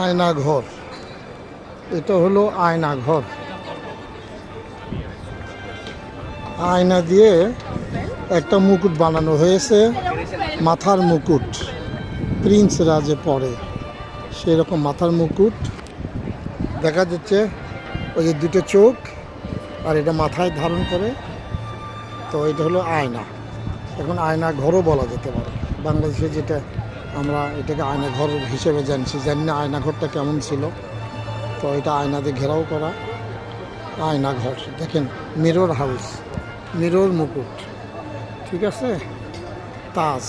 আয়না ঘর, এটা হলো আয়না ঘর। আয়না দিয়ে একটা মুকুট বানানো হয়েছে, মাথার মুকুট, প্রিন্সরা যে পরে সেরকম মাথার মুকুট দেখা যাচ্ছে। ওই যে দুটো চোখ, আর এটা মাথায় ধারণ করে। তো এটা হলো আয়না। এখন আয়না ঘরও বলা যেতে পারে বাংলাদেশে, যেটা আমরা এটাকে আয়না ঘর হিসেবে জানি না আয়না ঘরটা কেমন ছিল। তো এটা আয়না দিয়ে ঘেরাও করা আয়না ঘর। দেখেন মিরর হাউস, মিরর মুকুট, ঠিক আছে, তাজ।